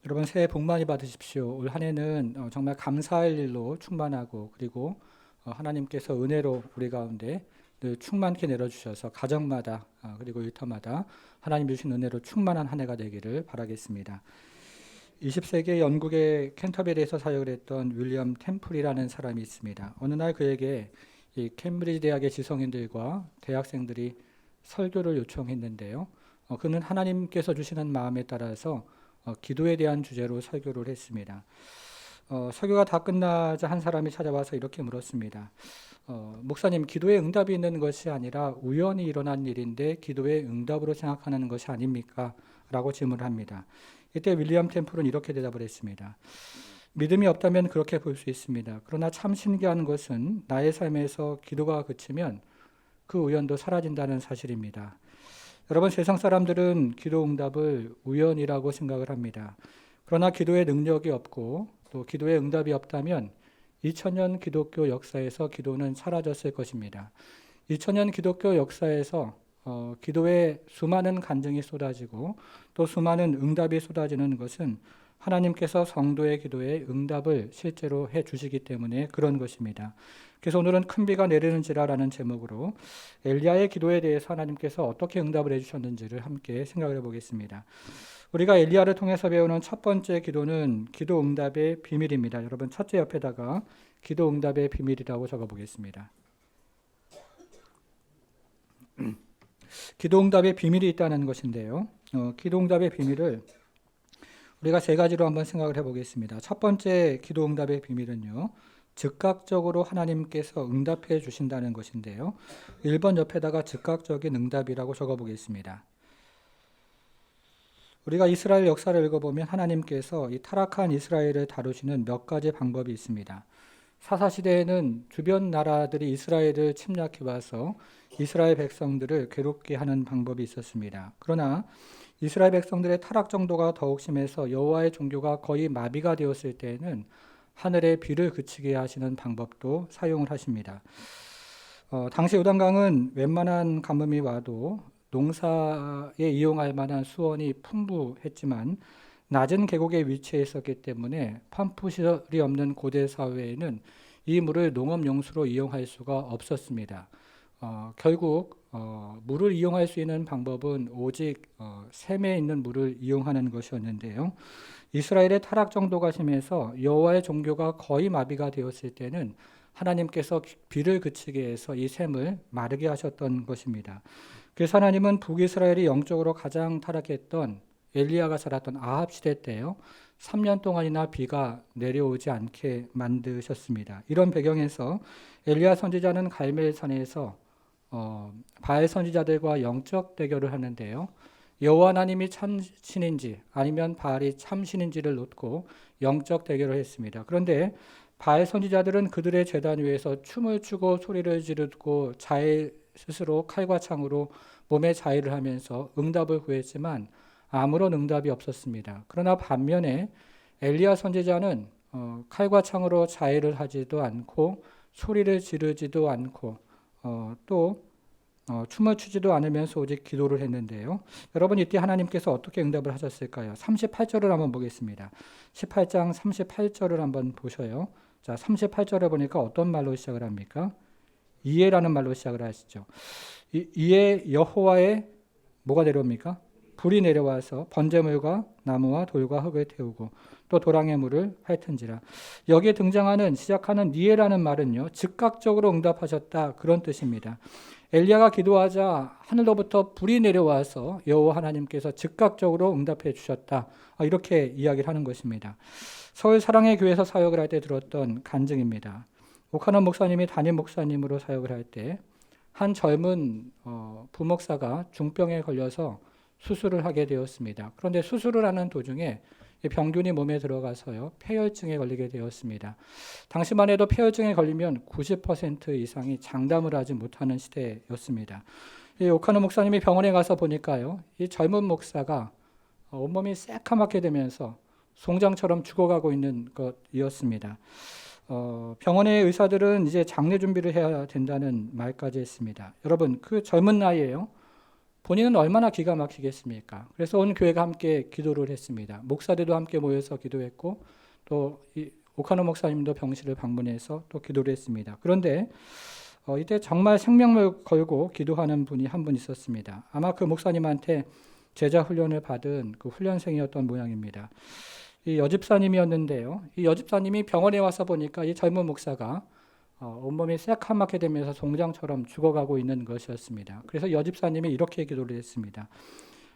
여러분 새해 복 많이 받으십시오. 올 한 해는 정말 감사할 일로 충만하고 그리고 하나님께서 은혜로 우리 가운데 늘 충만케 내려주셔서 가정마다 그리고 일터마다 하나님 주신 은혜로 충만한 한 해가 되기를 바라겠습니다. 20세기 영국의 캔터베리에서 사역을 했던 윌리엄 템플이라는 사람이 있습니다. 어느 날 그에게 이 캠브리지 대학의 지성인들과 대학생들이 설교를 요청했는데요. 그는 하나님께서 주시는 마음에 따라서 기도에 대한 주제로 설교를 했습니다. 설교가 다 끝나자 한 사람이 찾아와서 이렇게 물었습니다. 목사님, 기도에 응답이 있는 것이 아니라 우연히 일어난 일인데 기도의 응답으로 생각하는 것이 아닙니까? 라고 질문을 합니다. 이때 윌리엄 템플은 이렇게 대답을 했습니다. 믿음이 없다면 그렇게 볼 수 있습니다. 그러나 참 신기한 것은 나의 삶에서 기도가 그치면 그 우연도 사라진다는 사실입니다. 여러분, 세상 사람들은 기도 응답을 우연이라고 생각을 합니다. 그러나 기도의 능력이 없고 또 기도의 응답이 없다면 2000년 기독교 역사에서 기도는 사라졌을 것입니다. 2000년 기독교 역사에서 기도에 수많은 간증이 쏟아지고 또 수많은 응답이 쏟아지는 것은 하나님께서 성도의 기도에 응답을 실제로 해 주시기 때문에 그런 것입니다. 그래서 오늘은 큰 비가 내리는지라라는 제목으로 엘리야의 기도에 대해서 하나님께서 어떻게 응답을 해주셨는지를 함께 생각을 해보겠습니다. 우리가 엘리야를 통해서 배우는 첫 번째 기도는 기도 응답의 비밀입니다. 여러분 첫째 옆에다가 기도 응답의 비밀이라고 적어보겠습니다. 기도 응답의 비밀이 있다는 것인데요. 기도 응답의 비밀을 우리가 세 가지로 한번 생각을 해보겠습니다. 첫 번째 기도 응답의 비밀은요. 즉각적으로 하나님께서 응답해 주신다는 것인데요. 1번 옆에다가 즉각적인 응답이라고 적어보겠습니다. 우리가 이스라엘 역사를 읽어보면 하나님께서 이 타락한 이스라엘을 다루시는 몇 가지 방법이 있습니다. 사사시대에는 주변 나라들이 이스라엘을 침략해 와서 이스라엘 백성들을 괴롭게 하는 방법이 있었습니다. 그러나 이스라엘 백성들의 타락 정도가 더욱 심해서 여호와의 종교가 거의 마비가 되었을 때에는 하늘의 비를 그치게 하시는 방법도 사용을 하십니다. 당시 요단강은 웬만한 가뭄이 와도 농사에 이용할 만한 수원이 풍부했지만 낮은 계곡에 위치해 있었기 때문에 펌프 시설이 없는 고대 사회에는 이 물을 농업 용수로 이용할 수가 없었습니다. 결국 물을 이용할 수 있는 방법은 오직 샘에 있는 물을 이용하는 것이었는데요. 이스라엘의 타락 정도가 심해서 여호와의 종교가 거의 마비가 되었을 때는 하나님께서 비를 그치게 해서 이 샘을 마르게 하셨던 것입니다. 그래서 하나님은 북이스라엘이 영적으로 가장 타락했던 엘리야가 살았던 아합 시대 때요. 3년 동안이나 비가 내려오지 않게 만드셨습니다. 이런 배경에서 엘리야 선지자는 갈멜산에서 바알 선지자들과 영적 대결을 하는데요. 여호와 하나님이 참신인지 아니면 바알이 참신인지를 놓고 영적 대결을 했습니다. 그런데 바알 선지자들은 그들의 제단 위에서 춤을 추고 소리를 지르고 스스로 칼과 창으로 몸에 자위를 하면서 응답을 구했지만 아무런 응답이 없었습니다. 그러나 반면에 엘리야 선지자는 칼과 창으로 자위를 하지도 않고 소리를 지르지도 않고 또 춤을 추지도 않으면서 오직 기도를 했는데요. 여러분 이때 하나님께서 어떻게 응답을 하셨을까요? 38절을 한번 보겠습니다. 18장 38절을 한번 보셔요. 자, 38절에 보니까 어떤 말로 시작을 합니까? 이에라는 말로 시작을 하시죠. 이에 여호와의 뭐가 내려옵니까? 불이 내려와서 번제물과 나무와 돌과 흙을 태우고 또 도랑의 물을 핥은지라. 여기에 등장하는 시작하는 니에라는 말은요. 즉각적으로 응답하셨다 그런 뜻입니다. 엘리야가 기도하자 하늘로부터 불이 내려와서 여호와 하나님께서 즉각적으로 응답해 주셨다. 이렇게 이야기를 하는 것입니다. 서울 사랑의 교회에서 사역을 할 때 들었던 간증입니다. 오카노 목사님이 담임 목사님으로 사역을 할 때 한 젊은 부목사가 중병에 걸려서 수술을 하게 되었습니다. 그런데 수술을 하는 도중에 병균이 몸에 들어가서요 폐혈증에 걸리게 되었습니다. 당시만 해도 폐혈증에 걸리면 90% 이상이 장담을 하지 못하는 시대였습니다. 이 오카노 목사님이 병원에 가서 보니까요 이 젊은 목사가 온몸이 새카맣게 되면서 송장처럼 죽어가고 있는 것이었습니다. 병원의 의사들은 이제 장례 준비를 해야 된다는 말까지 했습니다. 여러분 그 젊은 나이에요 본인은 얼마나 기가 막히겠습니까? 그래서 온 교회가 함께 기도를 했습니다. 목사들도 함께 모여서 기도했고 또 오카노 목사님도 병실을 방문해서 또 기도를 했습니다. 그런데 이때 정말 생명을 걸고 기도하는 분이 한 분 있었습니다. 아마 그 목사님한테 제자 훈련을 받은 그 훈련생이었던 모양입니다. 이 여집사님이었는데요. 이 여집사님이 병원에 와서 보니까 이 젊은 목사가 온몸이 새카맣게 되면서 송장처럼 죽어가고 있는 것이었습니다. 그래서 여집사님이 이렇게 기도를 했습니다.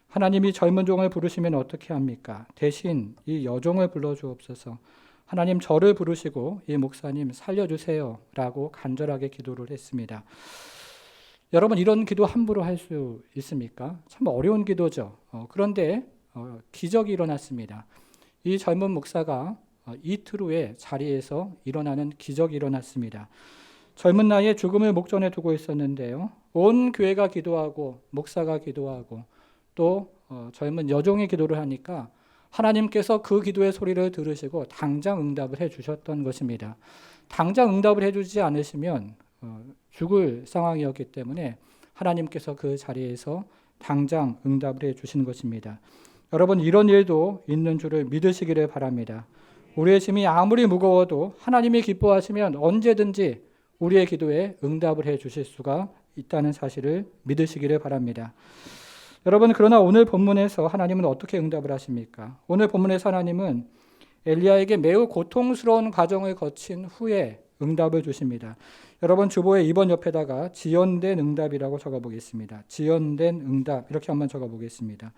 하나님이 젊은 종을 부르시면 어떻게 합니까? 대신 이 여종을 불러주옵소서. 하나님 저를 부르시고 이 목사님 살려주세요 라고 간절하게 기도를 했습니다. 여러분 이런 기도 함부로 할 수 있습니까? 참 어려운 기도죠. 그런데 기적이 일어났습니다. 이 젊은 목사가 이틀 후에 자리에서 일어나는 기적이 일어났습니다. 젊은 나이에 죽음을 목전에 두고 있었는데요. 온 교회가 기도하고 목사가 기도하고 또 젊은 여종이 기도를 하니까 하나님께서 그 기도의 소리를 들으시고 당장 응답을 해주셨던 것입니다. 당장 응답을 해주지 않으시면 죽을 상황이었기 때문에 하나님께서 그 자리에서 당장 응답을 해주신 것입니다. 여러분 이런 일도 있는 줄을 믿으시기를 바랍니다. 우리의 짐이 아무리 무거워도 하나님이 기뻐하시면 언제든지 우리의 기도에 응답을 해주실 수가 있다는 사실을 믿으시기를 바랍니다. 여러분 그러나 오늘 본문에서 하나님은 어떻게 응답을 하십니까? 오늘 본문에서 하나님은 엘리야에게 매우 고통스러운 과정을 거친 후에 응답을 주십니다. 여러분 주보에 2번 옆에다가 지연된 응답이라고 적어보겠습니다. 지연된 응답 이렇게 한번 적어보겠습니다.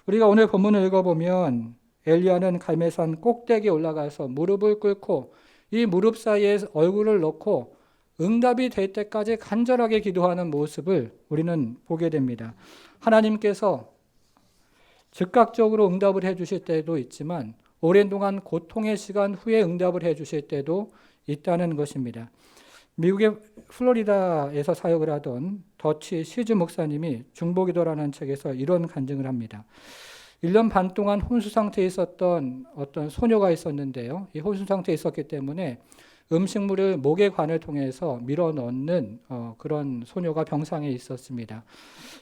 우리가 오늘 본문을 읽어보면 엘리야는 갈멜산 꼭대기에 올라가서 무릎을 꿇고 이 무릎 사이에 얼굴을 넣고 응답이 될 때까지 간절하게 기도하는 모습을 우리는 보게 됩니다. 하나님께서 즉각적으로 응답을 해주실 때도 있지만 오랜 동안 고통의 시간 후에 응답을 해주실 때도 있다는 것입니다. 미국의 플로리다에서 사역을 하던 더치 시즈 목사님이 중보기도라는 책에서 이런 간증을 합니다. 1년 반 동안 혼수 상태에 있었던 어떤 소녀가 있었는데요. 이 혼수 상태에 있었기 때문에 음식물을 목의 관을 통해서 밀어 넣는 그런 소녀가 병상에 있었습니다.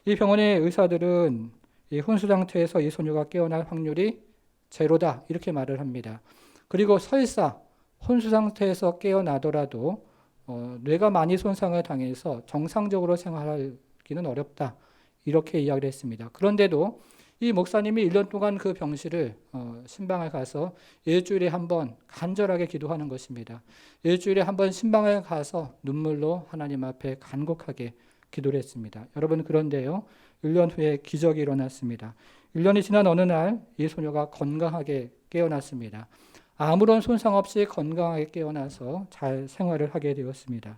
이 병원의 의사들은 이 혼수 상태에서 이 소녀가 깨어날 확률이 제로다 이렇게 말을 합니다. 그리고 설사 혼수 상태에서 깨어나더라도 뇌가 많이 손상을 당해서 정상적으로 생활하기는 어렵다 이렇게 이야기를 했습니다. 그런데도 이 목사님이 1년 동안 그 병실을 신방을 가서 일주일에 한 번 간절하게 기도하는 것입니다. 일주일에 한 번 신방을 가서 눈물로 하나님 앞에 간곡하게 기도를 했습니다. 여러분 그런데요. 1년 후에 기적이 일어났습니다. 1년이 지난 어느 날 이 소녀가 건강하게 깨어났습니다. 아무런 손상 없이 건강하게 깨어나서 잘 생활을 하게 되었습니다.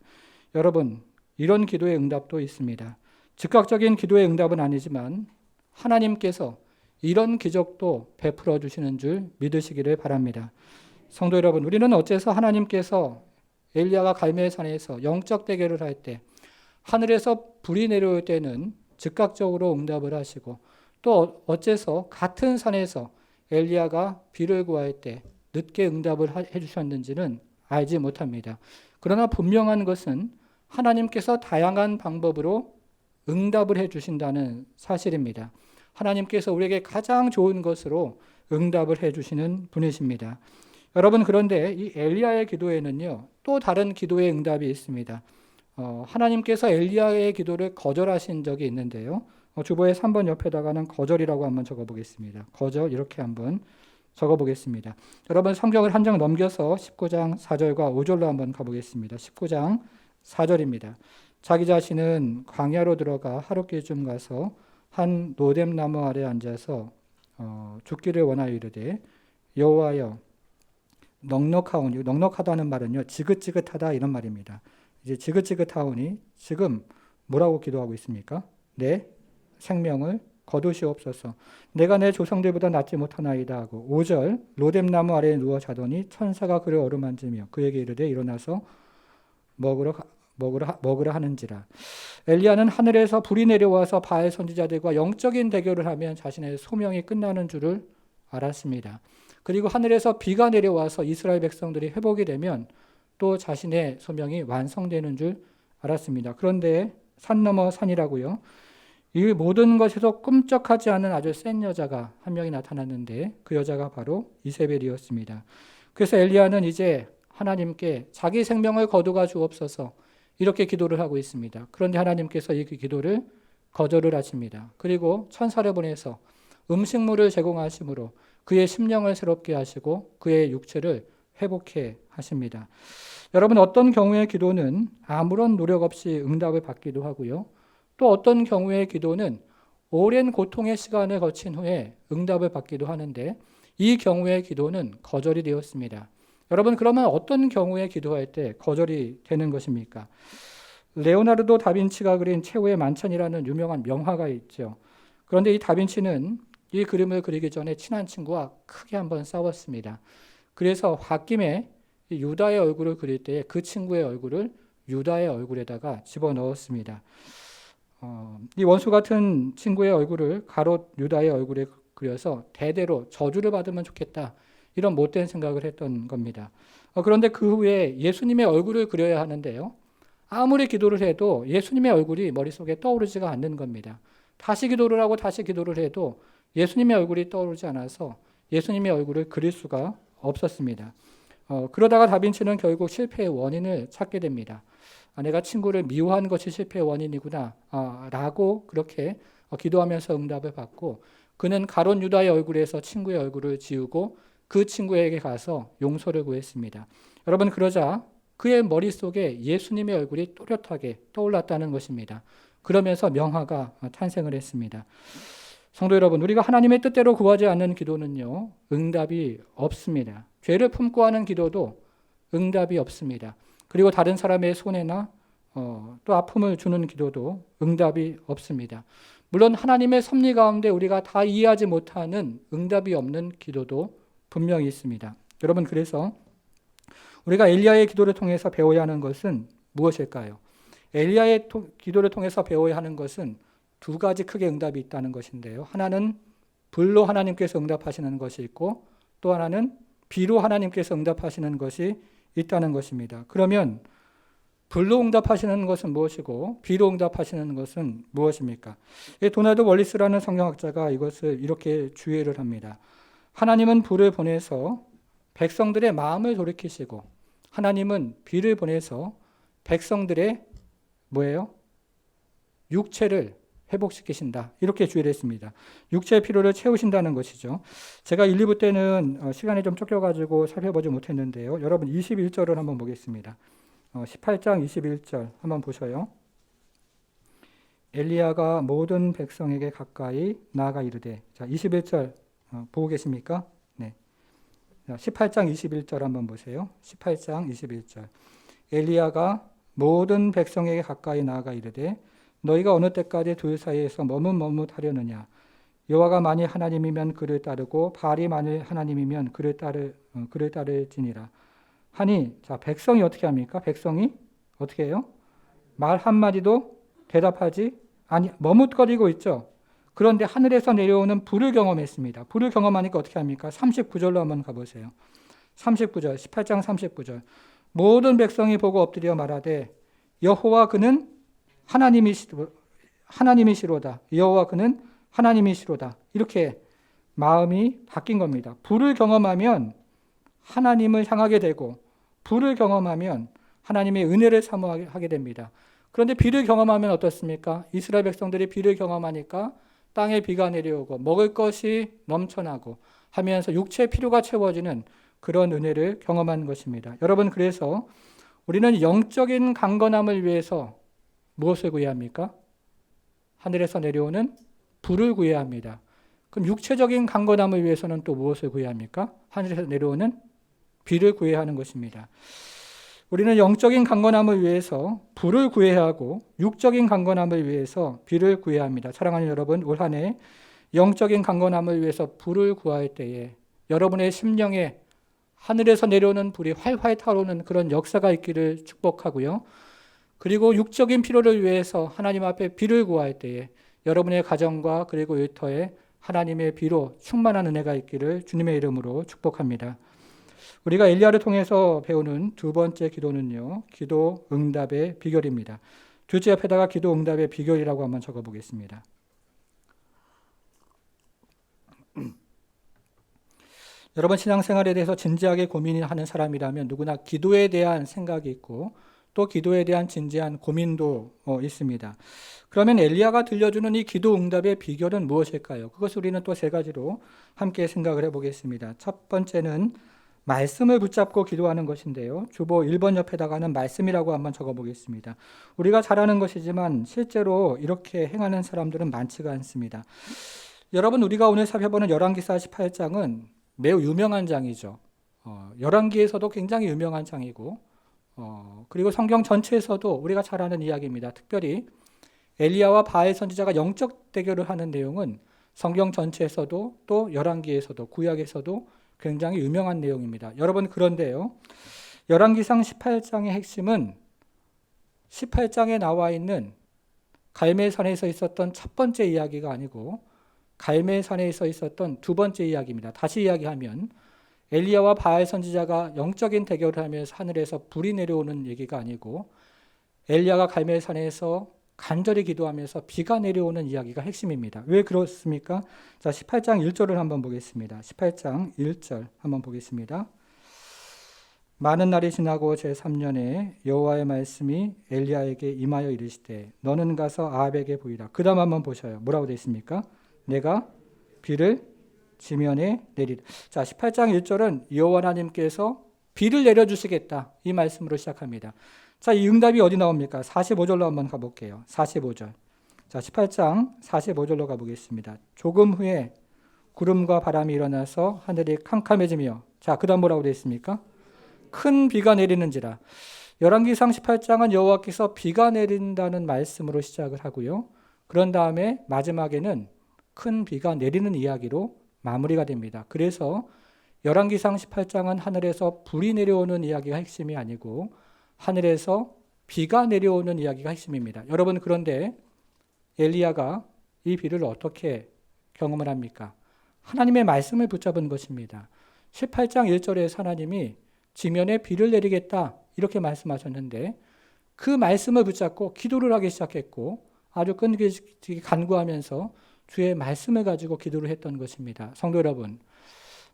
여러분 이런 기도의 응답도 있습니다. 즉각적인 기도의 응답은 아니지만 하나님께서 이런 기적도 베풀어 주시는 줄 믿으시기를 바랍니다. 성도 여러분, 우리는 어째서 하나님께서 엘리야가 갈멜산에서 영적 대결을 할 때 하늘에서 불이 내려올 때는 즉각적으로 응답을 하시고 또 어째서 같은 산에서 엘리야가 비를 구할 때 늦게 응답을 해주셨는지는 알지 못합니다. 그러나 분명한 것은 하나님께서 다양한 방법으로 응답을 해주신다는 사실입니다. 하나님께서 우리에게 가장 좋은 것으로 응답을 해주시는 분이십니다. 여러분 그런데 이 엘리야의 기도에는요 또 다른 기도의 응답이 있습니다. 하나님께서 엘리야의 기도를 거절하신 적이 있는데요. 주보의 3번 옆에다가는 거절이라고 한번 적어보겠습니다. 거절 이렇게 한번 적어보겠습니다. 여러분 성경을 한 장 넘겨서 19장 4절과 5절로 한번 가보겠습니다. 19장 4절입니다. 자기 자신은 광야로 들어가 하룻길쯤 가서 한 노뎀나무 아래 앉아서 죽기를 원하여 이르되 여호와여 넉넉하오니 넉넉하다는 말은요 지긋지긋하다 이런 말입니다. 이제 지긋지긋하오니 지금 뭐라고 기도하고 있습니까? 내 생명을 거두시옵소서. 내가 내 조상들보다 낫지 못하나이다 하고 5절 로뎀나무 아래에 누워 자더니 천사가 그를 어루만지며 그에게 이르되 일어나서 먹으라 하는지라. 엘리야는 하늘에서 불이 내려와서 바알 선지자들과 영적인 대결을 하면 자신의 소명이 끝나는 줄을 알았습니다. 그리고 하늘에서 비가 내려와서 이스라엘 백성들이 회복이 되면 또 자신의 소명이 완성되는 줄 알았습니다. 그런데 산 넘어 산이라고요. 이 모든 것에서 꿈쩍하지 않은 아주 센 여자가 한 명이 나타났는데 그 여자가 바로 이세벨이었습니다. 그래서 엘리야는 이제 하나님께 자기 생명을 거두가 주옵소서 이렇게 기도를 하고 있습니다. 그런데 하나님께서 이 기도를 거절을 하십니다. 그리고 천사를 보내서 음식물을 제공하심으로 그의 심령을 새롭게 하시고 그의 육체를 회복해 하십니다. 여러분, 어떤 경우의 기도는 아무런 노력 없이 응답을 받기도 하고요. 또 어떤 경우의 기도는 오랜 고통의 시간을 거친 후에 응답을 받기도 하는데 이 경우의 기도는 거절이 되었습니다. 여러분, 그러면 어떤 경우에 기도할 때 거절이 되는 것입니까? 레오나르도 다빈치가 그린 최후의 만찬이라는 유명한 명화가 있죠. 그런데 이 다빈치는 이 그림을 그리기 전에 친한 친구와 크게 한번 싸웠습니다. 그래서 홧김에 유다의 얼굴을 그릴 때 그 친구의 얼굴을 유다의 얼굴에다가 집어넣었습니다. 이 원수 같은 친구의 얼굴을 가롯 유다의 얼굴에 그려서 대대로 저주를 받으면 좋겠다, 이런 못된 생각을 했던 겁니다. 그런데 그 후에 예수님의 얼굴을 그려야 하는데요, 아무리 기도를 해도 예수님의 얼굴이 머릿속에 떠오르지가 않는 겁니다. 다시 기도를 하고 다시 기도를 해도 예수님의 얼굴이 떠오르지 않아서 예수님의 얼굴을 그릴 수가 없었습니다. 그러다가 다빈치는 결국 실패의 원인을 찾게 됩니다. 내가 친구를 미워한 것이 실패의 원인이구나 라고 그렇게 기도하면서 응답을 받고, 그는 가롯 유다의 얼굴에서 친구의 얼굴을 지우고 그 친구에게 가서 용서를 구했습니다. 여러분, 그러자 그의 머릿속에 예수님의 얼굴이 또렷하게 떠올랐다는 것입니다. 그러면서 명화가 탄생을 했습니다. 성도 여러분, 우리가 하나님의 뜻대로 구하지 않는 기도는요, 응답이 없습니다. 죄를 품고 하는 기도도 응답이 없습니다. 그리고 다른 사람의 손해나 또 아픔을 주는 기도도 응답이 없습니다. 물론 하나님의 섭리 가운데 우리가 다 이해하지 못하는 응답이 없는 기도도 분명히 있습니다. 여러분, 그래서 우리가 엘리야의 기도를 통해서 배워야 하는 것은 무엇일까요? 엘리야의 기도를 통해서 배워야 하는 것은 두 가지 크게 응답이 있다는 것인데요. 하나는 불로 하나님께서 응답하시는 것이 있고, 또 하나는 비로 하나님께서 응답하시는 것이 있다는 것입니다. 그러면 불로 응답하시는 것은 무엇이고 비로 응답하시는 것은 무엇입니까? 도나드 월리스라는 성경학자가 이것을 이렇게 주의를 합니다. 하나님은 불을 보내서 백성들의 마음을 돌이키시고, 하나님은 비를 보내서 백성들의 뭐예요? 육체를 회복시키신다, 이렇게 주의를 했습니다. 육체의 필요를 채우신다는 것이죠. 제가 1, 2부 때는 시간이 좀 쫓겨가지고 살펴보지 못했는데요. 여러분, 21절을 한번 보겠습니다. 18장 21절 한번 보셔요. 엘리야가 모든 백성에게 가까이 나아가 이르되, 자, 21절 보고 계십니까? 네. 18장 21절 한번 보세요. 18장 21절. 엘리야가 모든 백성에게 가까이 나아가 이르되, 너희가 어느 때까지 둘 사이에서 머뭇머뭇하려느냐? 여호와가 만일 하나님이면 그를 따르고 바알이 만일 하나님이면 그를 따를지니라 하니, 자, 백성이 어떻게 합니까? 백성이 어떻게 해요? 말 한마디도 대답하지 아니, 머뭇거리고 있죠. 그런데 하늘에서 내려오는 불을 경험했습니다. 불을 경험하니까 어떻게 합니까? 39절로 한번 가보세요. 39절, 18장 39절. 모든 백성이 보고 엎드려 말하되, 여호와 그는 하나님이시로다. 여호와 그는 하나님이시로다. 이렇게 마음이 바뀐 겁니다. 불을 경험하면 하나님을 향하게 되고, 불을 경험하면 하나님의 은혜를 사모하게 됩니다. 그런데 비를 경험하면 어떻습니까? 이스라엘 백성들이 비를 경험하니까 땅에 비가 내려오고 먹을 것이 넘쳐나고 하면서 육체의 필요가 채워지는 그런 은혜를 경험한 것입니다. 여러분, 그래서 우리는 영적인 강건함을 위해서 무엇을 구해야 합니까? 하늘에서 내려오는 불을 구해야 합니다. 그럼 육체적인 강건함을 위해서는 또 무엇을 구해야 합니까? 하늘에서 내려오는 비를 구해야 하는 것입니다. 우리는 영적인 강건함을 위해서 불을 구해야 하고 육적인 강건함을 위해서 비를 구해야 합니다. 사랑하는 여러분, 올 한 해 영적인 강건함을 위해서 불을 구할 때에 여러분의 심령에 하늘에서 내려오는 불이 활활 타오르는 그런 역사가 있기를 축복하고요. 그리고 육적인 필요를 위해서 하나님 앞에 비를 구할 때에 여러분의 가정과 그리고 일터에 하나님의 비로 충만한 은혜가 있기를 주님의 이름으로 축복합니다. 우리가 엘리야를 통해서 배우는 두 번째 기도는요, 기도 응답의 비결입니다. 둘째 옆에다가 기도 응답의 비결이라고 한번 적어보겠습니다. 여러분 신앙생활에 대해서 진지하게 고민하는 사람이라면 누구나 기도에 대한 생각이 있고 또 기도에 대한 진지한 고민도 있습니다. 그러면 엘리야가 들려주는 이 기도 응답의 비결은 무엇일까요? 그것을 우리는 또 세 가지로 함께 생각을 해보겠습니다. 첫 번째는 말씀을 붙잡고 기도하는 것인데요. 주보 1번 옆에다가는 말씀이라고 한번 적어보겠습니다. 우리가 잘 아는 것이지만 실제로 이렇게 행하는 사람들은 많지가 않습니다. 여러분 우리가 오늘 살펴보는 열왕기사 18장은 매우 유명한 장이죠. 열왕기에서도 굉장히 유명한 장이고 그리고 성경 전체에서도 우리가 잘 아는 이야기입니다. 특별히 엘리야와 바알 선지자가 영적 대결을 하는 내용은 성경 전체에서도 또 열왕기에서도 구약에서도 굉장히 유명한 내용입니다. 여러분 그런데요. 열왕기상 18장의 핵심은 18장에 나와 있는 갈멜산에서 있었던 첫 번째 이야기가 아니고 갈멜산에서 있었던 두 번째 이야기입니다. 다시 이야기하면 엘리야와 바알 선지자가 영적인 대결을 하면서 하늘에서 불이 내려오는 얘기가 아니고 엘리야가 갈멜산에서 간절히 기도하면서 비가 내려오는 이야기가 핵심입니다. 왜 그렇습니까? 자, 18장 1절을 한번 보겠습니다. 18장 1절 한번 보겠습니다. 많은 날이 지나고 제3년에 여호와의 말씀이 엘리야에게 임하여 이르시되 너는 가서 아합에게 보이라. 그 다음 한번 보셔요. 뭐라고 되어 있습니까? 내가 비를 지면에 내리라. 자, 18장 1절은 여호와 하나님께서 비를 내려주시겠다. 이 말씀으로 시작합니다. 자, 이 응답이 어디 나옵니까? 45절로 한번 가볼게요. 45절. 자, 18장 45절로 가보겠습니다. 조금 후에 구름과 바람이 일어나서 하늘이 캄캄해지며 자, 그 다음 뭐라고 되어 있습니까? 큰 비가 내리는지라. 열왕기상 18장은 여호와께서 비가 내린다는 말씀으로 시작을 하고요. 그런 다음에 마지막에는 큰 비가 내리는 이야기로 마무리가 됩니다. 그래서 열왕기상 18장은 하늘에서 불이 내려오는 이야기가 핵심이 아니고 하늘에서 비가 내려오는 이야기가 핵심입니다. 여러분 그런데 엘리야가 이 비를 어떻게 경험을 합니까? 하나님의 말씀을 붙잡은 것입니다. 18장 1절에서 하나님이 지면에 비를 내리겠다 이렇게 말씀하셨는데 그 말씀을 붙잡고 기도를 하기 시작했고 아주 끈기있게 간구하면서 주의 말씀을 가지고 기도를 했던 것입니다. 성도 여러분,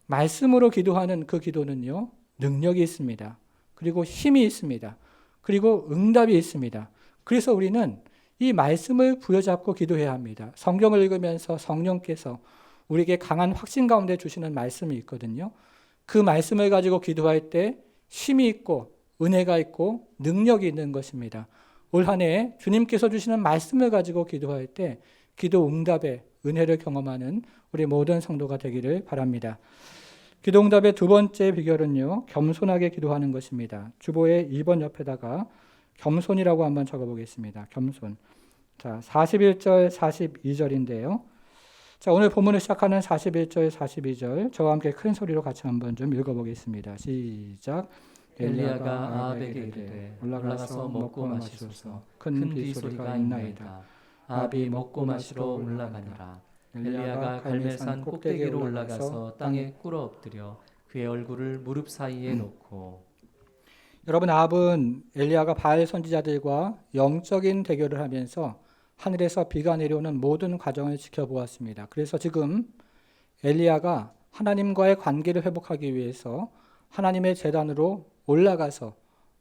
말씀으로 기도하는 그 기도는요, 능력이 있습니다. 그리고 힘이 있습니다. 그리고 응답이 있습니다. 그래서 우리는 이 말씀을 부여잡고 기도해야 합니다. 성경을 읽으면서 성령께서 우리에게 강한 확신 가운데 주시는 말씀이 있거든요. 그 말씀을 가지고 기도할 때 힘이 있고 은혜가 있고 능력이 있는 것입니다. 올 한 해 주님께서 주시는 말씀을 가지고 기도할 때 기도 응답의 은혜를 경험하는 우리 모든 성도가 되기를 바랍니다. 기도 응답의 두 번째 비결은요, 겸손하게 기도하는 것입니다. 주보의 2번 옆에다가 겸손이라고 한번 적어보겠습니다. 겸손. 자, 41절, 42절인데요. 자, 오늘 본문을 시작하는 41절, 42절 저와 함께 큰 소리로 같이 한번 좀 읽어보겠습니다. 시작. 엘리야가 아합에게 이르되 올라가서 먹고 마시소서. 큰 비소리가 있나이다. 아합이 먹고 마시러 올라가니라. 엘리야가 갈멜산 꼭대기로 올라가서 땅에 꿇어 엎드려 그의 얼굴을 무릎 사이에 놓고. 여러분 아합은 엘리야가 바알 선지자들과 영적인 대결을 하면서 하늘에서 비가 내려오는 모든 과정을 지켜보았습니다. 그래서 지금 엘리야가 하나님과의 관계를 회복하기 위해서 하나님의 제단으로 올라가서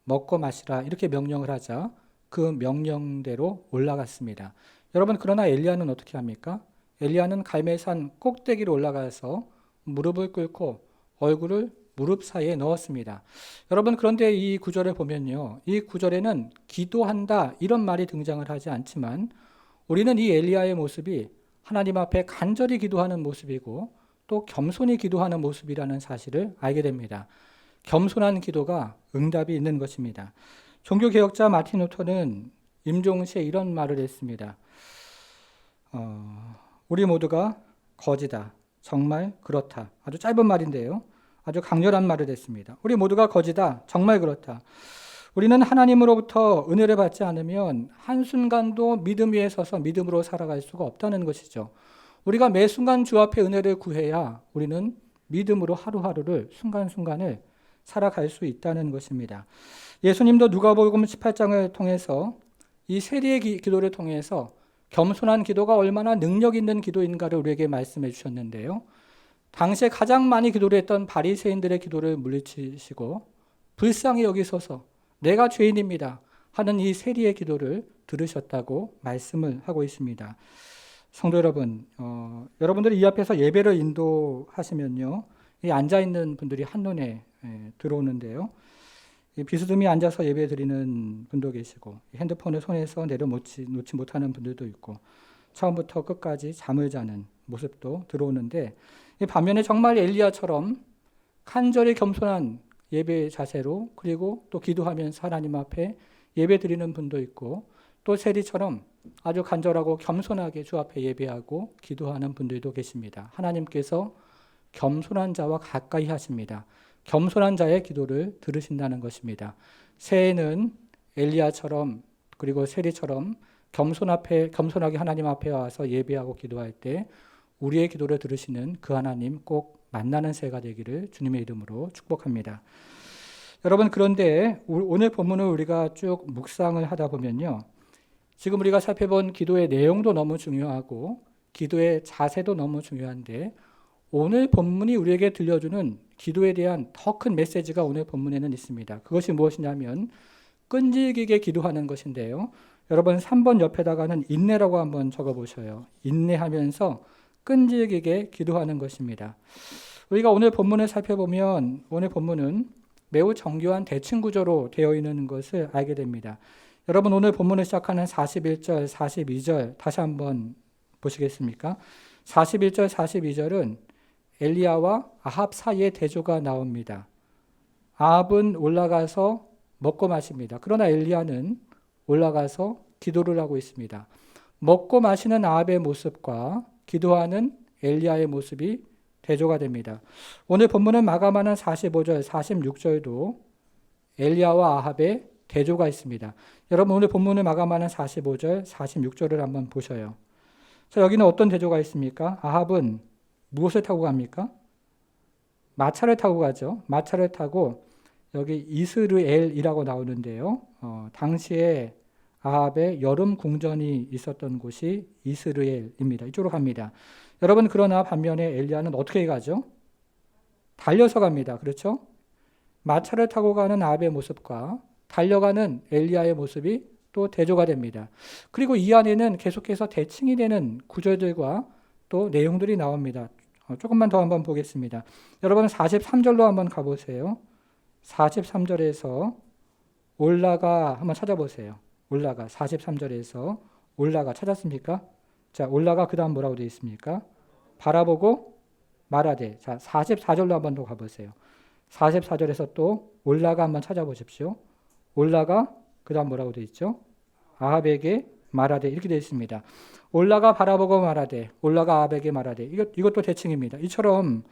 먹고 마시라 이렇게 명령을 하자 그 명령대로 올라갔습니다. 여러분 그러나 엘리야는 어떻게 합니까? 엘리야는 갈멜산 꼭대기로 올라가서 무릎을 꿇고 얼굴을 무릎 사이에 넣었습니다. 여러분 그런데 이 구절을 보면요. 이 구절에는 기도한다 이런 말이 등장을 하지 않지만 우리는 이 엘리야의 모습이 하나님 앞에 간절히 기도하는 모습이고 또 겸손히 기도하는 모습이라는 사실을 알게 됩니다. 겸손한 기도가 응답이 있는 것입니다. 종교개혁자 마틴 루터는 임종시에 이런 말을 했습니다. 우리 모두가 거지다. 정말 그렇다. 아주 짧은 말인데요. 아주 강렬한 말을 했습니다. 우리 모두가 거지다. 정말 그렇다. 우리는 하나님으로부터 은혜를 받지 않으면 한순간도 믿음 위에 서서 믿음으로 살아갈 수가 없다는 것이죠. 우리가 매 순간 주 앞에 은혜를 구해야 우리는 믿음으로 하루하루를 순간순간을 살아갈 수 있다는 것입니다. 예수님도 누가복음 18장을 통해서 이 세리의 기도를 통해서 겸손한 기도가 얼마나 능력 있는 기도인가를 우리에게 말씀해 주셨는데요. 당시에 가장 많이 기도를 했던 바리새인들의 기도를 물리치시고 불쌍히 여기소서 내가 죄인입니다 하는 이 세리의 기도를 들으셨다고 말씀을 하고 있습니다. 성도 여러분, 여러분들이 이 앞에서 예배를 인도하시면요, 이 앉아있는 분들이 한눈에 들어오는데요. 비스듬히 앉아서 예배 드리는 분도 계시고 핸드폰을 손에서 내려놓지 못하는 분들도 있고 처음부터 끝까지 잠을 자는 모습도 들어오는데 반면에 정말 엘리야처럼 간절히 겸손한 예배 자세로 그리고 또 기도하면서 하나님 앞에 예배 드리는 분도 있고 또 세리처럼 아주 간절하고 겸손하게 주 앞에 예배하고 기도하는 분들도 계십니다. 하나님께서 겸손한 자와 가까이 하십니다. 겸손한 자의 기도를 들으신다는 것입니다. 새해는 엘리야처럼 그리고 세리처럼 겸손하게 하나님 앞에 와서 예배하고 기도할 때 우리의 기도를 들으시는 그 하나님 꼭 만나는 새해가 되기를 주님의 이름으로 축복합니다. 여러분, 그런데 오늘 본문을 우리가 쭉 묵상을 하다 보면요, 지금 우리가 살펴본 기도의 내용도 너무 중요하고 기도의 자세도 너무 중요한데 오늘 본문이 우리에게 들려주는 기도에 대한 더 큰 메시지가 오늘 본문에는 있습니다. 그것이 무엇이냐면 끈질기게 기도하는 것인데요. 여러분 3번 옆에다가는 인내라고 한번 적어보셔요. 인내하면서 끈질기게 기도하는 것입니다. 우리가 오늘 본문을 살펴보면 오늘 본문은 매우 정교한 대칭 구조로 되어 있는 것을 알게 됩니다. 여러분 오늘 본문을 시작하는 41절, 42절 다시 한번 보시겠습니까? 41절, 42절은 엘리야와 아합 사이의 대조가 나옵니다. 아합은 올라가서 먹고 마십니다. 그러나 엘리야는 올라가서 기도를 하고 있습니다. 먹고 마시는 아합의 모습과 기도하는 엘리야의 모습이 대조가 됩니다. 오늘 본문을 마감하는 45절, 46절도 엘리야와 아합의 대조가 있습니다. 여러분 오늘 본문을 마감하는 45절, 46절을 한번 보셔요. 자, 여기는 어떤 대조가 있습니까? 아합은 무엇을 타고 갑니까? 마차를 타고 가죠. 마차를 타고 여기 이스르엘이라고 나오는데요. 당시에 아합의 여름 궁전이 있었던 곳이 이스르엘입니다. 이쪽으로 갑니다. 여러분 그러나 반면에 엘리야는 어떻게 가죠? 달려서 갑니다. 그렇죠? 마차를 타고 가는 아합의 모습과 달려가는 엘리야의 모습이 또 대조가 됩니다. 그리고 이 안에는 계속해서 대칭이 되는 구절들과 또 내용들이 나옵니다. 조금만 더 한번 보겠습니다. 여러분 43절로 한번 가보세요. 43절에서 올라가 한번 찾아보세요. 올라가 43절에서 올라가 찾았습니까? 자, 올라가 그 다음 뭐라고 되어 있습니까? 바라보고 말하되. 자, 44절로 한번 더 가보세요. 44절에서 또 올라가 한번 찾아보십시오. 올라가 그 다음 뭐라고 되어 있죠? 아합에게 말하되 이렇게 되어 있습니다. 올라가 바라보고 말하되 올라가 아합에게 말하되 이것도 대칭입니다. 이처럼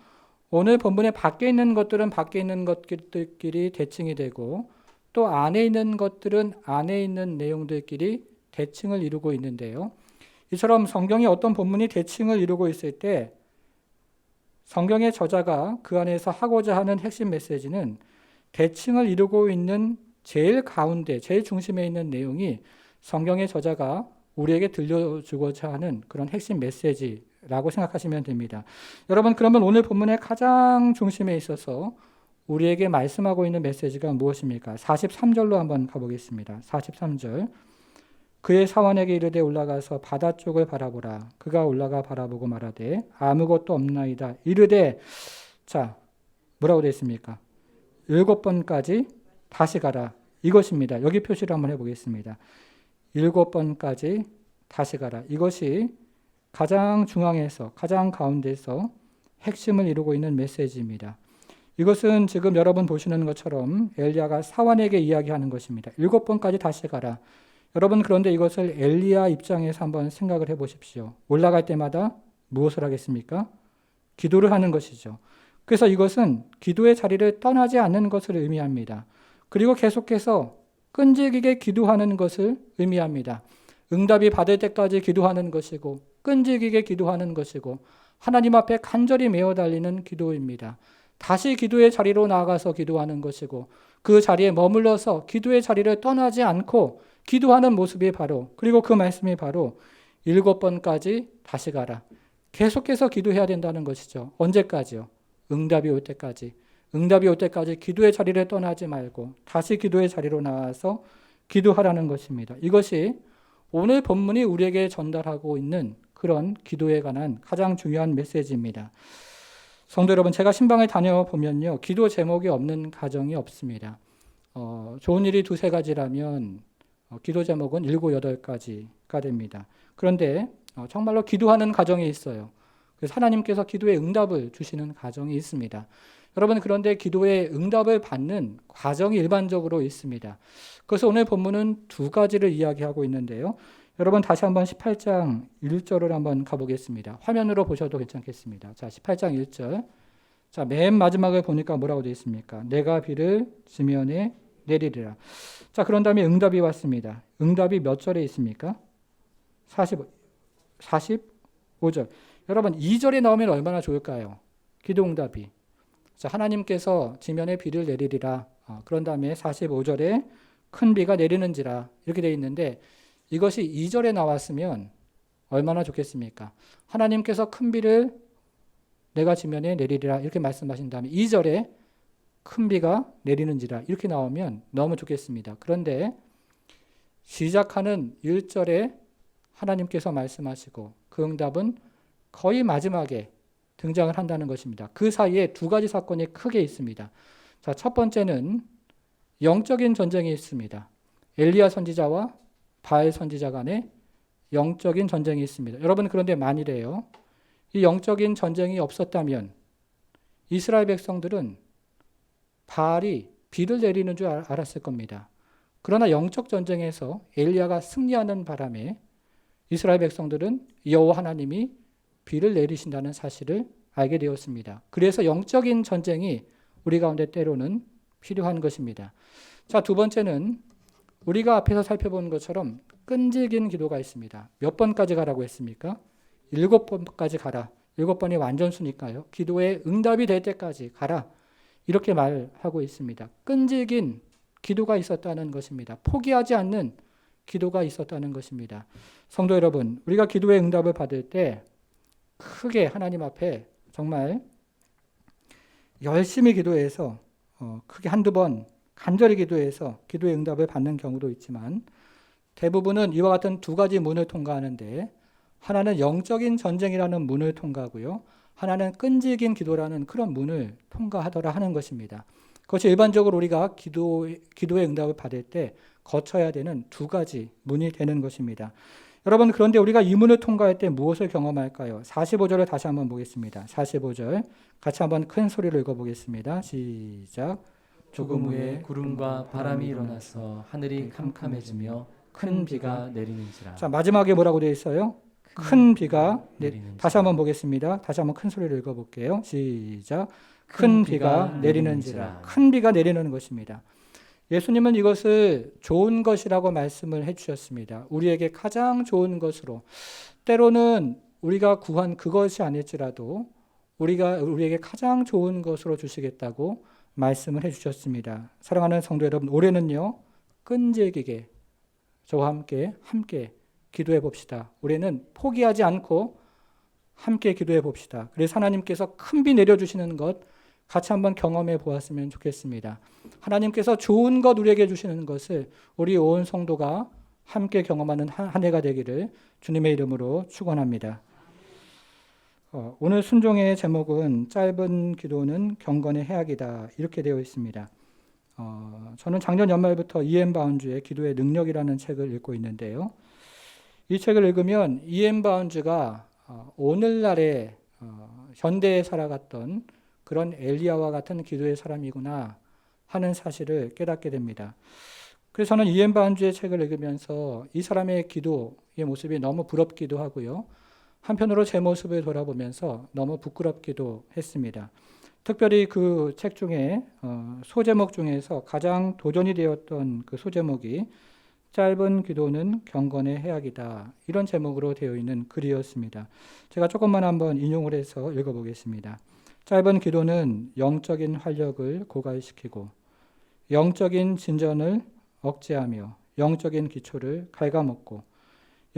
오늘 본문에 밖에 있는 것들은 밖에 있는 것들끼리 대칭이 되고 또 안에 있는 것들은 안에 있는 내용들끼리 대칭을 이루고 있는데요. 이처럼 성경이 어떤 본문이 대칭을 이루고 있을 때 성경의 저자가 그 안에서 하고자 하는 핵심 메시지는 대칭을 이루고 있는 제일 가운데, 제일 중심에 있는 내용이 성경의 저자가 우리에게 들려주고자 하는 그런 핵심 메시지라고 생각하시면 됩니다. 여러분 그러면 오늘 본문의 가장 중심에 있어서 우리에게 말씀하고 있는 메시지가 무엇입니까? 43절로 한번 가보겠습니다. 43절 그의 사원에게 이르되 올라가서 바다 쪽을 바라보라. 그가 올라가 바라보고 말하되 아무것도 없나이다. 이르되 자 뭐라고 되어 있습니까? 7번까지 다시 가라. 이것입니다. 여기 표시를 한번 해보겠습니다. 7번까지 다시 가라. 이것이 가장 중앙에서 가장 가운데서 핵심을 이루고 있는 메시지입니다. 이것은 지금 여러분 보시는 것처럼 엘리야가 사환에게 이야기하는 것입니다. 7번까지 다시 가라. 여러분 그런데 이것을 엘리야 입장에서 한번 생각을 해보십시오. 올라갈 때마다 무엇을 하겠습니까? 기도를 하는 것이죠. 그래서 이것은 기도의 자리를 떠나지 않는 것을 의미합니다. 그리고 계속해서 끈질기게 기도하는 것을 의미합니다. 응답이 받을 때까지 기도하는 것이고 끈질기게 기도하는 것이고 하나님 앞에 간절히 메어 달리는 기도입니다. 다시 기도의 자리로 나아가서 기도하는 것이고 그 자리에 머물러서 기도의 자리를 떠나지 않고 기도하는 모습이 바로 그리고 그 말씀이 바로 7번까지 다시 가라. 계속해서 기도해야 된다는 것이죠. 언제까지요? 응답이 올 때까지. 응답이 올 때까지 기도의 자리를 떠나지 말고 다시 기도의 자리로 나와서 기도하라는 것입니다. 이것이 오늘 본문이 우리에게 전달하고 있는 그런 기도에 관한 가장 중요한 메시지입니다. 성도 여러분, 제가 신방을 다녀보면요, 기도 제목이 없는 가정이 없습니다. 좋은 일이 두세 가지라면 기도 제목은 7, 8가지가 됩니다. 그런데 정말로 기도하는 가정이 있어요. 그래서 하나님께서 기도에 응답을 주시는 가정이 있습니다. 여러분, 그런데 기도에 응답을 받는 과정이 일반적으로 있습니다. 그래서 오늘 본문은 2가지를 이야기하고 있는데요. 여러분 다시 한번 18장 1절을 한번 가보겠습니다. 화면으로 보셔도 괜찮겠습니다. 자, 18장 1절. 자, 맨 마지막을 보니까 뭐라고 되어 있습니까? 내가 비를 지면에 내리리라. 자, 그런 다음에 응답이 왔습니다. 응답이 몇 절에 있습니까? 45절. 여러분 2절에 나오면 얼마나 좋을까요? 기도 응답이. 자, 하나님께서 지면에 비를 내리리라. 그런 다음에 45절에 큰 비가 내리는지라 이렇게 되어 있는데 이것이 2절에 나왔으면 얼마나 좋겠습니까? 하나님께서 큰 비를 내가 지면에 내리리라 이렇게 말씀하신 다음에 2절에 큰 비가 내리는지라 이렇게 나오면 너무 좋겠습니다. 그런데 시작하는 1절에 하나님께서 말씀하시고 그 응답은 거의 마지막에 등장을 한다는 것입니다. 그 사이에 2가지 사건이 크게 있습니다. 자, 첫 번째는 영적인 전쟁이 있습니다. 엘리야 선지자와 바알 선지자 간에 영적인 전쟁이 있습니다. 여러분, 그런데 만일에요, 이 영적인 전쟁이 없었다면 이스라엘 백성들은 바알이 비를 내리는 줄 알았을 겁니다. 그러나 영적 전쟁에서 엘리야가 승리하는 바람에 이스라엘 백성들은 여호와 하나님이 비를 내리신다는 사실을 알게 되었습니다. 그래서 영적인 전쟁이 우리 가운데 때로는 필요한 것입니다. 자, 2번째는 우리가 앞에서 살펴본 것처럼 끈질긴 기도가 있습니다. 몇 번까지 가라고 했습니까? 7번까지 가라. 7번이 완전수니까요. 기도에 응답이 될 때까지 가라. 이렇게 말하고 있습니다. 끈질긴 기도가 있었다는 것입니다. 포기하지 않는 기도가 있었다는 것입니다. 성도 여러분, 우리가 기도의 응답을 받을 때 크게 하나님 앞에 정말 열심히 기도해서 크게 한두 번 간절히 기도해서 기도의 응답을 받는 경우도 있지만 대부분은 이와 같은 2가지 문을 통과하는데 하나는 영적인 전쟁이라는 문을 통과하고요. 하나는 끈질긴 기도라는 그런 문을 통과하더라 하는 것입니다. 그것이 일반적으로 우리가 기도의 응답을 받을 때 거쳐야 되는 2가지 문이 되는 것입니다. 여러분, 그런데 우리가 이 문을 통과할 때 무엇을 경험할까요? 45절을 다시 한번 보겠습니다. 45절 같이 한번 큰 소리로 읽어보겠습니다. 시작. 조금 후에 구름과 바람이 일어나서 하늘이 캄캄해지며 큰 비가 내리는지라. 자, 마지막에 뭐라고 되어 있어요? 큰 비가 내리는지라. 다시 한번 보겠습니다. 다시 한번 큰 소리로 읽어볼게요. 시작. 큰 비가 내리는지라. 큰 비가 내리는 것입니다. 예수님은 이것을 좋은 것이라고 말씀을 해주셨습니다. 우리에게 가장 좋은 것으로, 때로는 우리가 구한 그것이 아닐지라도 우리에게 가장 좋은 것으로 주시겠다고 말씀을 해주셨습니다. 사랑하는 성도 여러분, 올해는요 끈질기게 저와 함께 기도해 봅시다. 올해는 포기하지 않고 함께 기도해 봅시다. 그래서 하나님께서 큰 비 내려주시는 것 같이 한번 경험해 보았으면 좋겠습니다. 하나님께서 좋은 것 우리에게 주시는 것을 우리 온 성도가 함께 경험하는 한 해가 되기를 주님의 이름으로 축원합니다. 오늘 순종의 제목은 짧은 기도는 경건의 해악이다 이렇게 되어 있습니다. 저는 작년 연말부터 E.M. 바운즈의 기도의 능력이라는 책을 읽고 있는데요. 이 책을 읽으면 E.M. 바운즈가 오늘날의 현대에 살아갔던 그런 엘리야와 같은 기도의 사람이구나 하는 사실을 깨닫게 됩니다. 그래서 저는 E.M. 바운즈의 책을 읽으면서 이 사람의 기도의 모습이 너무 부럽기도 하고요. 한편으로 제 모습을 돌아보면서 너무 부끄럽기도 했습니다. 특별히 그 책 중에 소제목 중에서 가장 도전이 되었던 그 소제목이 짧은 기도는 경건의 해악이다 이런 제목으로 되어 있는 글이었습니다. 제가 조금만 한번 인용을 해서 읽어보겠습니다. 짧은 기도는 영적인 활력을 고갈시키고 영적인 진전을 억제하며 영적인 기초를 갉아먹고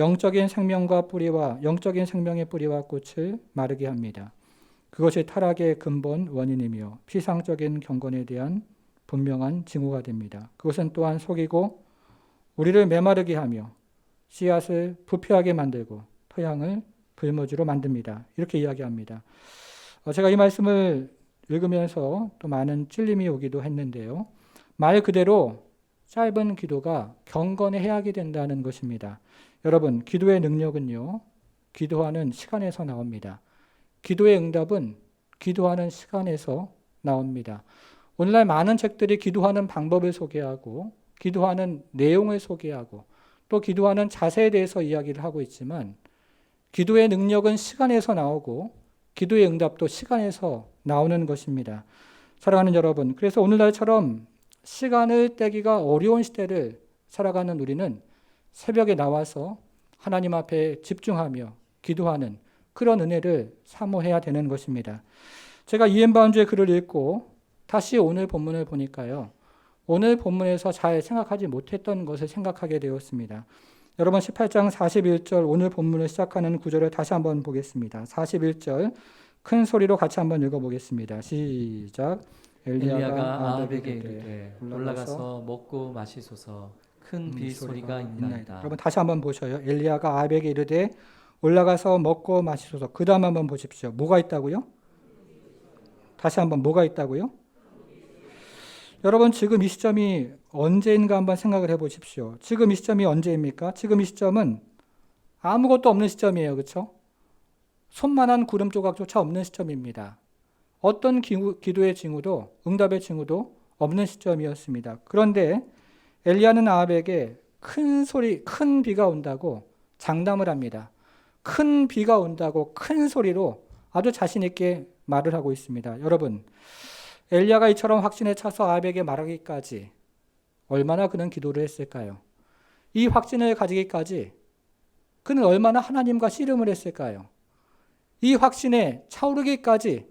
영적인 생명과 뿌리와 영적인 생명의 뿌리와 꽃을 마르게 합니다. 그것이 타락의 근본 원인이며 피상적인 경건에 대한 분명한 징후가 됩니다. 그것은 또한 속이고 우리를 메마르게 하며 씨앗을 부패하게 만들고 토양을 불모지로 만듭니다. 이렇게 이야기합니다. 제가 이 말씀을 읽으면서 또 많은 찔림이 오기도 했는데요. 말 그대로 짧은 기도가 경건의 해악이 된다는 것입니다. 여러분, 기도의 능력은요, 기도하는 시간에서 나옵니다. 기도의 응답은 기도하는 시간에서 나옵니다. 오늘날 많은 책들이 기도하는 방법을 소개하고 기도하는 내용을 소개하고 또 기도하는 자세에 대해서 이야기를 하고 있지만 기도의 능력은 시간에서 나오고 기도의 응답도 시간에서 나오는 것입니다. 사랑하는 여러분, 그래서 오늘날처럼 시간을 떼기가 어려운 시대를 살아가는 우리는 새벽에 나와서 하나님 앞에 집중하며 기도하는 그런 은혜를 사모해야 되는 것입니다. 제가 이엔 바운드의 글을 읽고 다시 오늘 본문을 보니까요. 오늘 본문에서 잘 생각하지 못했던 것을 생각하게 되었습니다. 여러분 18장 41절 오늘 본문을 시작하는 구절을 다시 한번 보겠습니다. 41절 큰 소리로 같이 한번 읽어보겠습니다. 시작. 엘리야가 아합에게 이르되 올라가서 먹고 마시소서 큰 비 소리가 있나이다. 여러분 다시 한번 보셔요. 엘리야가 아합에게 이르되 올라가서 먹고 마시소서. 그 다음 한번 보십시오. 뭐가 있다고요? 다시 한번 뭐가 있다고요? 여러분 지금 이 시점이 언제인가 한번 생각을 해보십시오. 지금 이 시점이 언제입니까? 지금 이 시점은 아무것도 없는 시점이에요. 그렇죠? 손만한 구름 조각조차 없는 시점입니다. 어떤 기도의 징후도 응답의 징후도 없는 시점이었습니다. 그런데 엘리야는 아합에게 큰 비가 온다고 장담을 합니다. 큰 비가 온다고 큰 소리로 아주 자신 있게 말을 하고 있습니다. 여러분, 엘리야가 이처럼 확신에 차서 아합에게 말하기까지 얼마나 그는 기도를 했을까요? 이 확신을 가지기까지 그는 얼마나 하나님과 씨름을 했을까요? 이 확신에 차오르기까지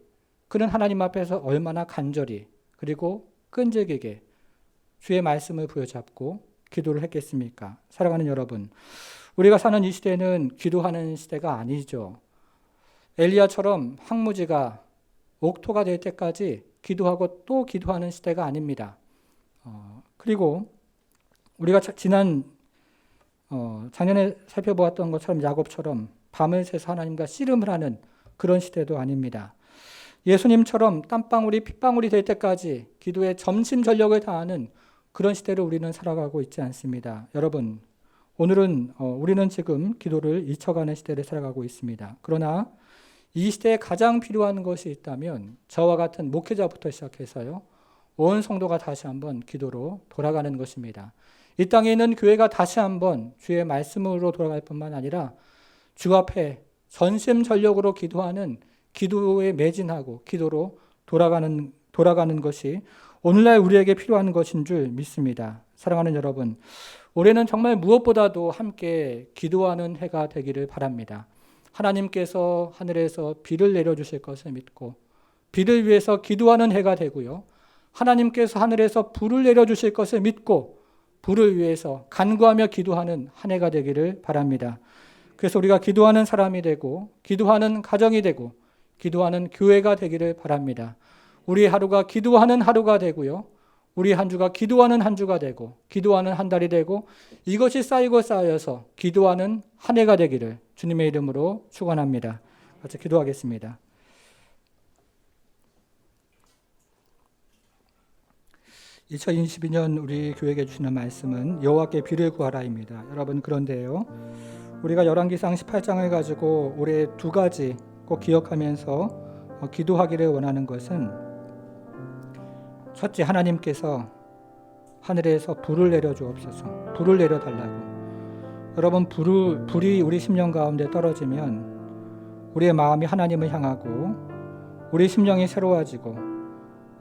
그는 하나님 앞에서 얼마나 간절히 그리고 끈질기게 주의 말씀을 부여잡고 기도를 했겠습니까? 사랑하는 여러분, 우리가 사는 이 시대는 기도하는 시대가 아니죠. 엘리야처럼 황무지가 옥토가 될 때까지 기도하고 또 기도하는 시대가 아닙니다. 그리고 우리가 작년에 살펴보았던 것처럼 야곱처럼 밤을 새서 하나님과 씨름을 하는 그런 시대도 아닙니다. 예수님처럼 땀방울이 핏방울이 될 때까지 기도에 전심전력을 다하는 그런 시대를 우리는 살아가고 있지 않습니다. 여러분, 우리는 지금 기도를 잊혀가는 시대를 살아가고 있습니다. 그러나 이 시대에 가장 필요한 것이 있다면 저와 같은 목회자부터 시작해서요. 온 성도가 다시 한번 기도로 돌아가는 것입니다. 이 땅에 있는 교회가 다시 한번 주의 말씀으로 돌아갈 뿐만 아니라 주 앞에 전심전력으로 기도하는 기도에 매진하고 기도로 돌아가는 것이 오늘날 우리에게 필요한 것인 줄 믿습니다. 사랑하는 여러분, 올해는 정말 무엇보다도 함께 기도하는 해가 되기를 바랍니다. 하나님께서 하늘에서 비를 내려주실 것을 믿고 비를 위해서 기도하는 해가 되고요. 하나님께서 하늘에서 불을 내려주실 것을 믿고 불을 위해서 간구하며 기도하는 한 해가 되기를 바랍니다. 그래서 우리가 기도하는 사람이 되고 기도하는 가정이 되고 기도하는 교회가 되기를 바랍니다. 우리 하루가 기도하는 하루가 되고요. 우리 한 주가 기도하는 한 주가 되고 기도하는 한 달이 되고 이것이 쌓이고 쌓여서 기도하는 한 해가 되기를 주님의 이름으로 축원합니다. 같이 기도하겠습니다. (2022년) 우리 교회에게 주시는 말씀은 여호와께 비를 구하라입니다. 여러분, 그런데요, 우리가 열왕기상 18장을 가지고 올해 두 가지 꼭 기억하면서 기도하기를 원하는 것은, 첫째, 하나님께서 하늘에서 불을 내려주옵소서. 불을 내려달라고. 여러분, 불이 우리 심령 가운데 떨어지면 우리의 마음이 하나님을 향하고 우리 심령이 새로워지고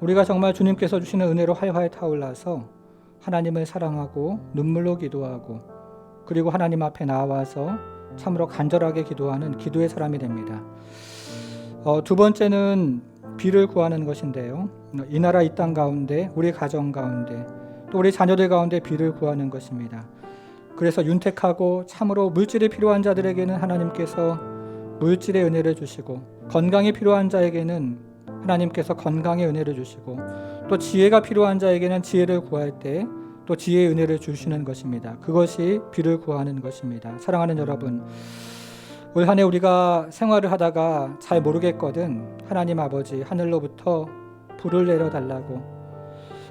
우리가 정말 주님께서 주시는 은혜로 활활 타올라서 하나님을 사랑하고 눈물로 기도하고 그리고 하나님 앞에 나와서 참으로 간절하게 기도하는 기도의 사람이 됩니다. 두 번째는 비를 구하는 것인데요. 이 나라 이 땅 가운데 우리 가정 가운데 또 우리 자녀들 가운데 비를 구하는 것입니다. 그래서 윤택하고 참으로 물질이 필요한 자들에게는 하나님께서 물질의 은혜를 주시고, 건강이 필요한 자에게는 하나님께서 건강의 은혜를 주시고, 또 지혜가 필요한 자에게는 지혜를 구할 때 또 지혜의 은혜를 주시는 것입니다. 그것이 비를 구하는 것입니다. 사랑하는 여러분, 올 한 해 우리가 생활을 하다가 잘 모르겠거든 하나님 아버지 하늘로부터 불을 내려달라고,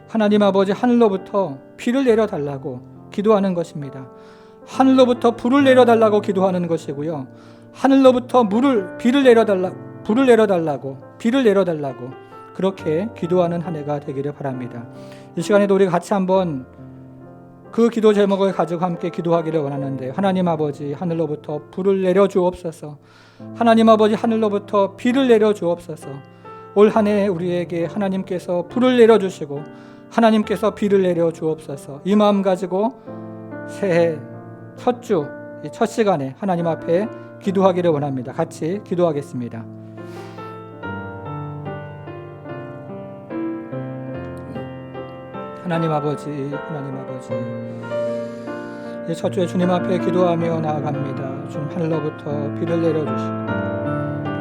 하나님 아버지 하늘로부터 비를 내려달라고 기도하는 것입니다. 하늘로부터 불을 내려달라고 기도하는 것이고요, 하늘로부터 불을 내려달라고 그렇게 기도하는 한 해가 되기를 바랍니다. 이 시간에도 우리 같이 한번 그 기도 제목을 가지고 함께 기도하기를 원하는데, 하나님 아버지 하늘로부터 불을 내려 주옵소서, 하나님 아버지 하늘로부터 비를 내려 주옵소서. 올 한 해 우리에게 하나님께서 불을 내려 주시고 하나님께서 비를 내려 주옵소서. 이 마음 가지고 새해 첫 주, 첫 시간에 하나님 앞에 기도하기를 원합니다. 같이 기도하겠습니다. 하나님 아버지, 이 첫 주에 주님 앞에 기도하며 나아갑니다. 주님 하늘로부터 비를 내려주시고,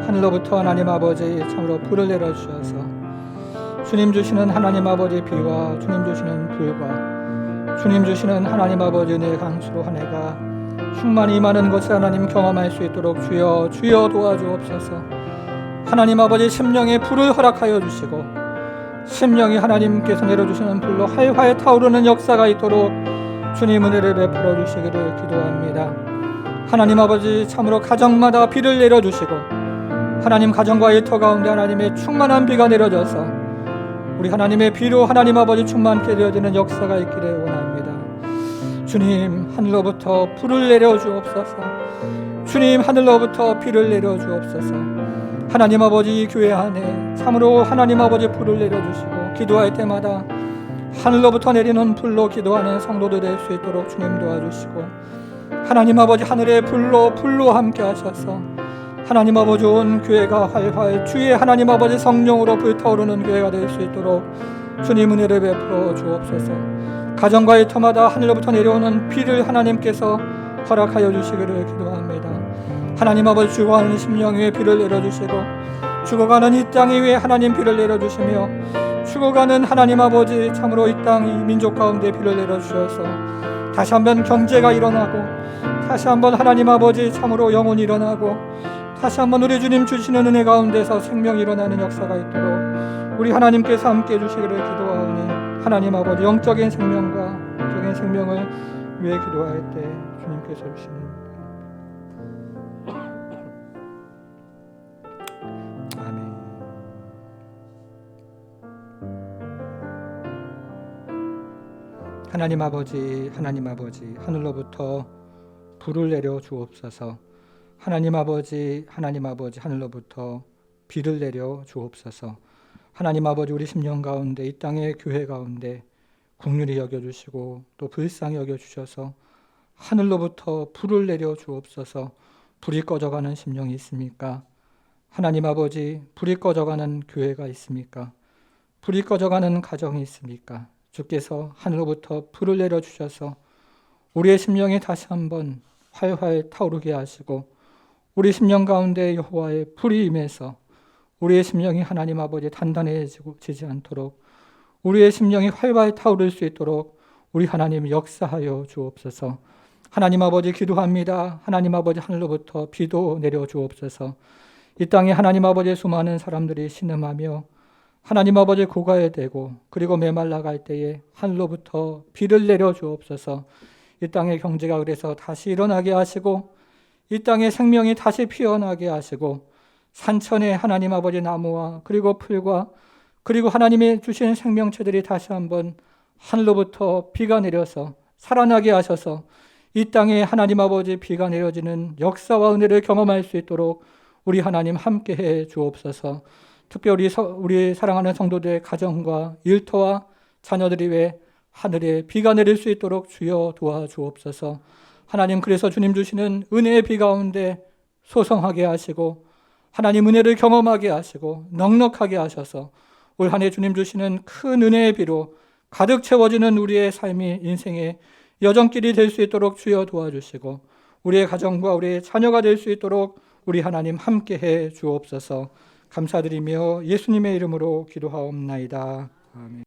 하늘로부터 하나님 아버지 참으로 불을 내려주셔서 주님 주시는 하나님 아버지 비와 주님 주시는 불과 주님 주시는 하나님 아버지 은혜의 강수로 한 해가 충만히 임하는 것을 하나님 경험할 수 있도록 주여 도와주옵소서. 하나님 아버지 심령에 불을 허락하여 주시고, 심령이 하나님께서 내려주시는 불로 활활 타오르는 역사가 있도록 주님 은혜를 베풀어 주시기를 기도합니다. 하나님 아버지 참으로 가정마다 비를 내려주시고, 하나님 가정과 일터 가운데 하나님의 충만한 비가 내려져서 우리 하나님의 비로 하나님 아버지 충만케 되어지는 역사가 있기를 원합니다. 주님 하늘로부터 불을 내려주옵소서. 주님 하늘로부터 비를 내려주옵소서. 하나님 아버지 이 교회 안에 참으로 하나님 아버지 불을 내려주시고, 기도할 때마다 하늘로부터 내리는 불로 기도하는 성도들 될 수 있도록 주님 도와주시고, 하나님 아버지 하늘의 불로 함께 하셔서 하나님 아버지 온 교회가 활활 주의 하나님 아버지 성령으로 불타오르는 교회가 될 수 있도록 주님 은혜를 베풀어 주옵소서. 가정과 일터마다 하늘로부터 내려오는 비를 하나님께서 허락하여 주시기를 기도합니다. 하나님 아버지 죽어가는 심령 위에 비를 내려주시고, 죽어가는 이 땅 위에 하나님 비를 내려주시며, 죽어가는 하나님 아버지 참으로 이 땅 이 민족 가운데 비를 내려주셔서 다시 한번 경제가 일어나고, 다시 한번 하나님 아버지 참으로 영혼이 일어나고, 다시 한번 우리 주님 주시는 은혜 가운데서 생명이 일어나는 역사가 있도록 우리 하나님께서 함께 해주시기를 기도하오니, 하나님 아버지 영적인 생명과 영적인 생명을 위해 기도할 때 주님께서 주시는 아멘. 하나님 아버지 하늘로부터 불을 내려 주옵소서. 하나님 아버지 하늘로부터 비를 내려 주옵소서. 하나님 아버지 우리 심령 가운데 이 땅의 교회 가운데 긍휼히 여겨주시고 또 불쌍히 여겨주셔서 하늘로부터 불을 내려 주옵소서. 불이 꺼져가는 심령이 있습니까? 하나님 아버지 불이 꺼져가는 교회가 있습니까? 불이 꺼져가는 가정이 있습니까? 주께서 하늘로부터 불을 내려주셔서 우리의 심령이 다시 한번 활활 타오르게 하시고, 우리 심령 가운데 여호와의 불이 임해서 우리의 심령이 하나님 아버지 단단해지지 않도록, 우리의 심령이 활활 타오를 수 있도록 우리 하나님 역사하여 주옵소서. 하나님 아버지 기도합니다. 하나님 아버지 하늘로부터 비도 내려 주옵소서. 이 땅에 하나님 아버지의 수많은 사람들이 신음하며 하나님 아버지 고가에 대고 그리고 메말라갈 때에 하늘로부터 비를 내려 주옵소서. 이 땅의 경제가 그래서 다시 일어나게 하시고, 이 땅의 생명이 다시 피어나게 하시고, 산천에 하나님 아버지 나무와 그리고 풀과 그리고 하나님의 주신 생명체들이 다시 한번 하늘로부터 비가 내려서 살아나게 하셔서 이 땅에 하나님 아버지 비가 내려지는 역사와 은혜를 경험할 수 있도록 우리 하나님 함께해 주옵소서. 특별히 우리 사랑하는 성도들의 가정과 일터와 자녀들이 왜 하늘에 비가 내릴 수 있도록 주여 도와주옵소서. 하나님 그래서 주님 주시는 은혜의 비 가운데 소성하게 하시고, 하나님 은혜를 경험하게 하시고 넉넉하게 하셔서 올 한 해 주님 주시는 큰 은혜의 비로 가득 채워지는 우리의 삶이 인생의 여정길이 될 수 있도록 주여 도와주시고 우리의 가정과 우리의 자녀가 될 수 있도록 우리 하나님 함께해 주옵소서. 감사드리며 예수님의 이름으로 기도하옵나이다. 아멘.